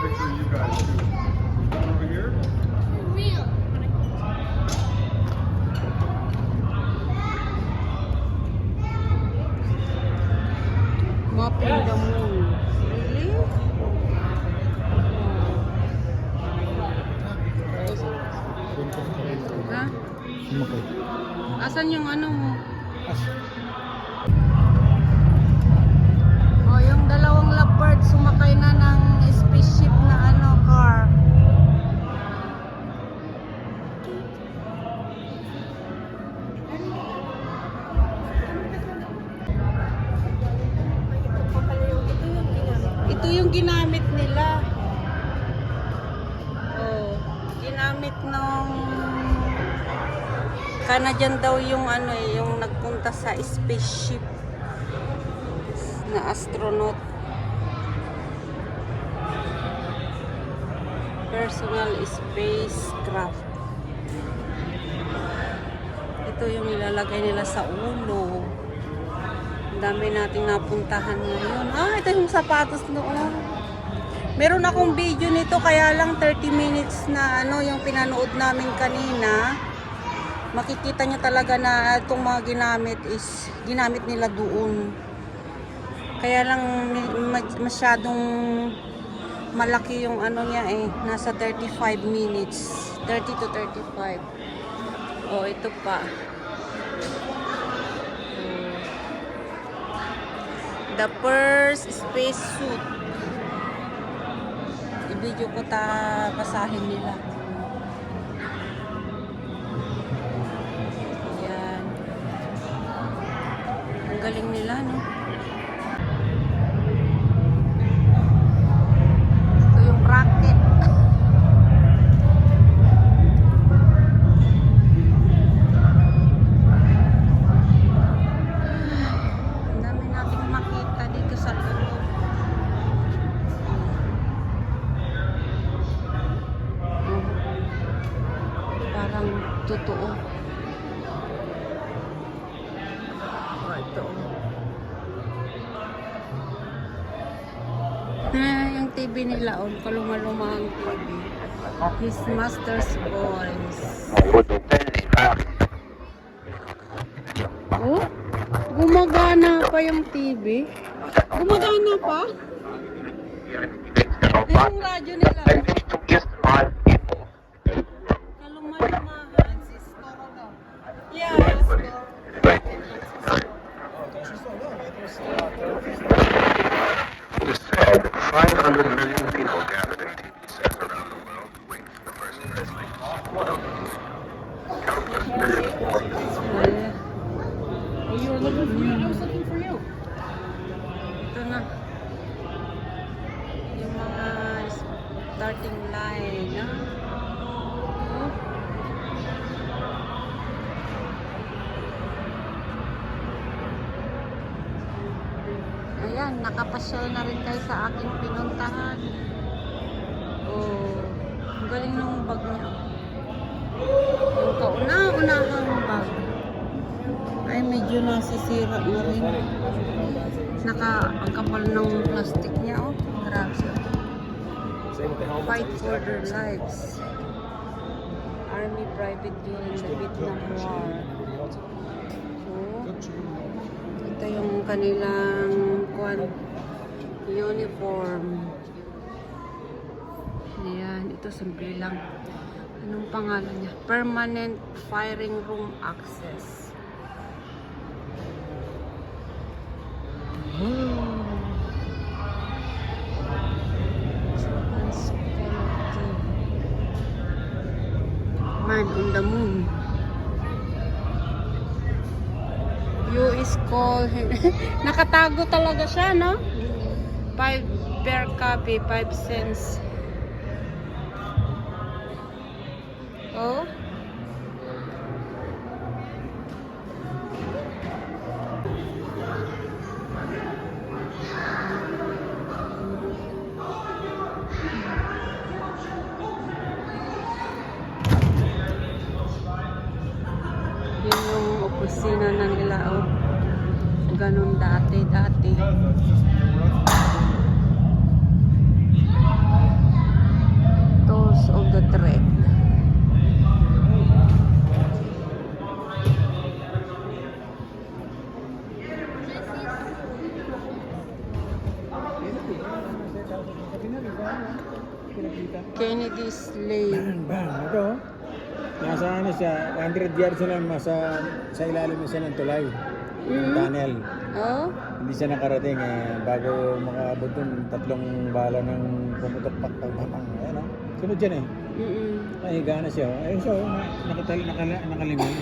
picture of you guys too. One over here. Real. Mapping the moon. Really? Ha? Sumakay. Asan yung ano mo? Oh, yung dalawang leopard sumakay na ng spaceship na ano, car. Ito yung ginamit nila. Oh, ginamit nung Canadian daw yung ano eh, yung nagpunta sa spaceship na astronaut. Personal spacecraft. Ito yung nilalagay nila sa ulo. Ang dami nating napuntahan ngayon. Ah, ito yung sapatos noon. Meron akong video nito kaya lang 30 minutes na ano yung pinanood namin kanina. Makikita niyo talaga na itong mga ginamit nila doon. Kaya lang masyadong malaki yung ano niya eh. Nasa 35 minutes. 30 to 35. Oh, ito pa. The first space suit. I-video ko basahin nila. Ayan. Ang galing nila, no? Ito yung rocket. Ang dami nating makita dito sa loob. Parang totoo. Ito. Yung TV nila, kaluma-luma ang TV. His Master's Voice. Oh, gumagana pa yung TV. Gumagana pa? Ito yung radyo nila. Kaluma-lumahan, sis. Yes. 500 million people gathered in TV sets around the world waiting for the first president. Countless millions more people. Oh, you were looking for me. I was looking for you. Ito na. Yung mga starting line. Oh. Ayan, nakapasyal na rin kayo sa aking pinuntahan. Oh, ang galing ng bag niya. Yung kauna-unahang bag. Ay, medyo nasisira na rin. Ang kapal ng plastic niya, oh. Grabe. Fight for their lives. Army private during the Vietnam War. So, ito yung kanilang uniform. Ayan, ito simple lang. Anong pangalan niya? Permanent firing room access. Man on the moon. You is called. Nakatago talaga siya, no? 5 per copy, 5 cents. Oh. Yun yung opisina na nila, oh. Ganun dati. pinakita. Kennedy's Lane. Bang, ito. Nasa ano siya, 100 yards na lang sa ilalim na siya ng tulay. Ng tunnel. Oh? Hindi siya nakarating bago makaabot dun, 3 bala ng pumutok pak. Ayan o. Sunod yan eh. Nahiga na siya. Ayun siya, nakalimay.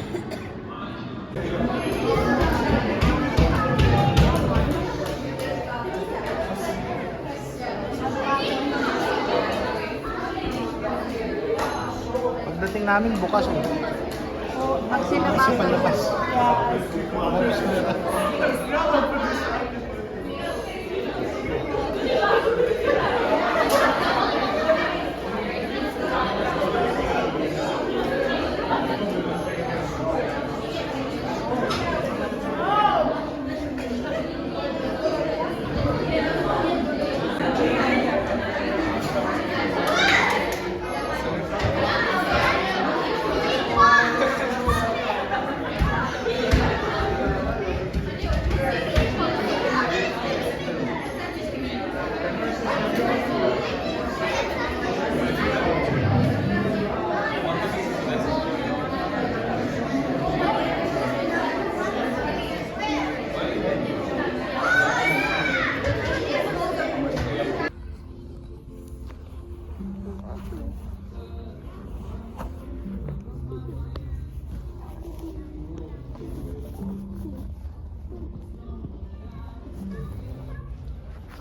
Pagdating namin bukas eh. Pag sila Kasi palabas.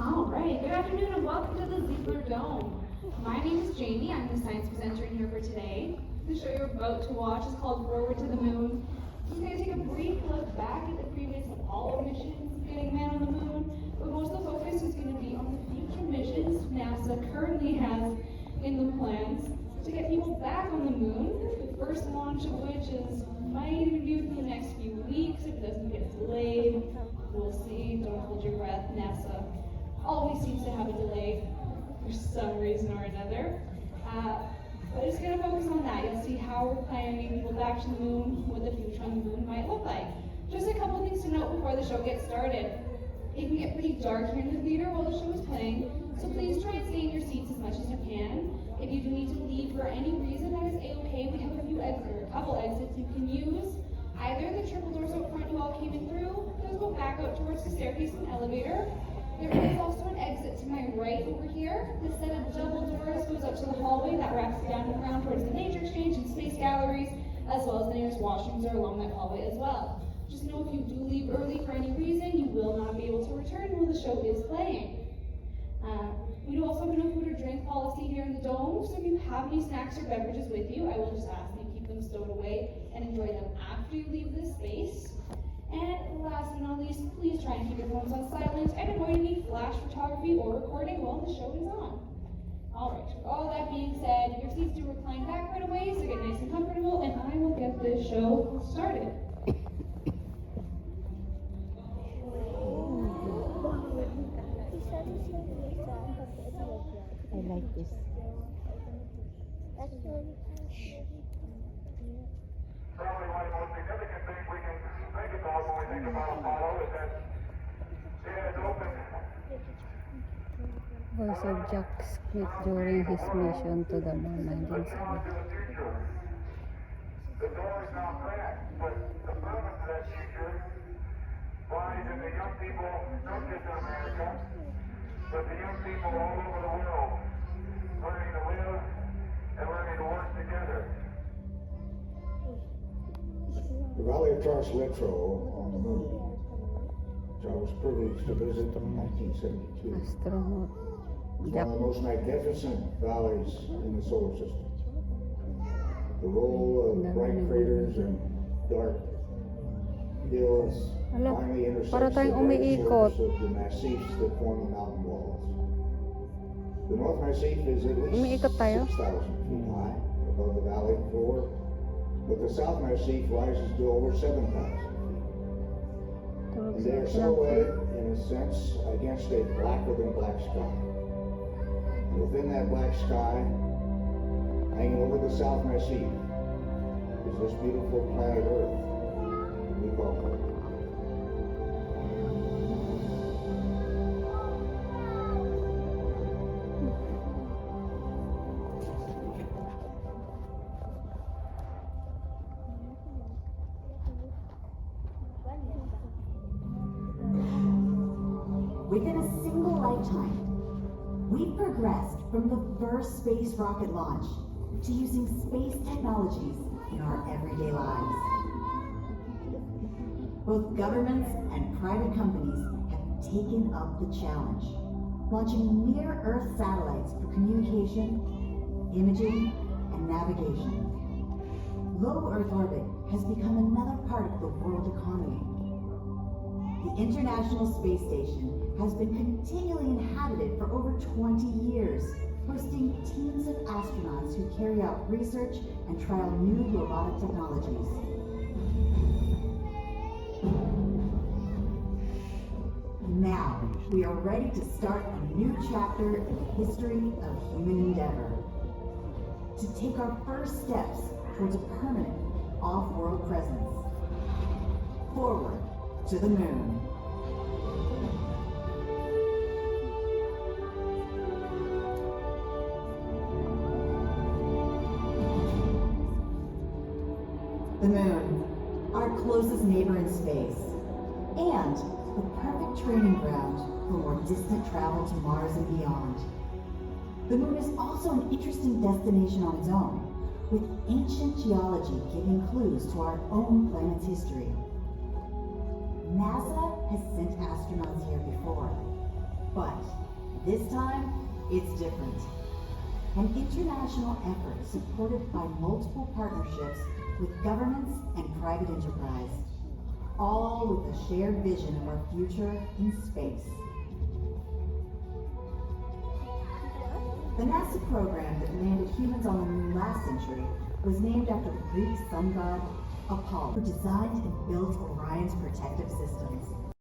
All right, good afternoon and welcome to the Ziegler Dome. My name is Jamie. I'm the science presenter in here for today. The show you're about to watch is called Forward to the Moon. It's going to take a brief look back at the previous Apollo missions getting man on the moon, but most of the focus is going to be on the future missions NASA currently has in the plans to get people back on the moon. The first launch of which might even be within the next few weeks if it doesn't get delayed. We'll see. Don't hold your breath. NASA always seems to have a delay for some reason or another. But it's going to focus on that. You'll see how we're planning people back to the moon, what the future on the moon might look like. Just a couple things to note before the show gets started. It can get pretty dark here in the theater while the show is playing, so please try and stay in your seats as much as you can. If you do need to leave for any reason, that is a-okay. We have a couple exits you can use. Either the triple doors out front you all came in through, those go back out towards the staircase and elevator. There is also an exit to my right over here. This set of double doors goes up to the hallway that wraps down and around towards the nature exchange and space galleries, as well as the nearest washrooms are along that hallway as well. Just know if you do leave early for any reason, you will not be able to return while the show is playing. We do also have no food or drink policy here in the dome, so if you have any snacks or beverages with you, I will just ask that you keep them stowed away and enjoy them after you leave this space. And last but not least, please try and keep your phones on silent and avoid any flash photography or recording while the show is on. Alright, with all that being said, your seats do recline back right away, so get nice and comfortable, and I will get this show started. I like this. Probably one of the most significant things we can think about when we think about Apollo is that it has opened Voice of Jack Smith during his mission to the moon, the door 1970. to the future. The door is now cracked, but the promise of that future lies in the young people, not just in America, but the young people all over the world, learning to live and learning to work together. The Valley of Taos Retro on the moon, which I was privileged to visit in 1972. Astronaut It's Jack. one of the most magnificent valleys in the solar system. The role of bright craters and dark hills Ala, finally intersects para the tayong bright umiikot. surface of the massifs that form the mountain walls. The North Massif is at least Umiikot tayo? 6,000 feet high above the valley floor, but the South Massif rises to over 7,000 feet. Tulog And sa they are lang. silhouetted, in a sense, against a blacker than black sky. And within that black sky, hanging over the South Massif, is this beautiful planet Earth we call home. Within a single lifetime, we've progressed from the first space rocket launch to using space technologies in our everyday lives. Both governments and private companies have taken up the challenge, launching near-Earth satellites for communication, imaging, and navigation. Low Earth orbit has become another part of the world economy. The International Space Station has been continually inhabited for over 20 years, hosting teams of astronauts who carry out research and trial new robotic technologies. Now, we are ready to start a new chapter in the history of human endeavor. To take our first steps towards a permanent off-world presence. Forward to the moon. The moon, our closest neighbor in space, and the perfect training ground for more distant travel to Mars and beyond. The moon is also an interesting destination on its own, with ancient geology giving clues to our own planet's history. NASA has sent astronauts here before, but this time it's different. An international effort supported by multiple partnerships with governments and private enterprise, all with a shared vision of our future in space. The NASA program that landed humans on the moon last century was named after the Greek sun god Apollo, who designed and built Orion's protective systems.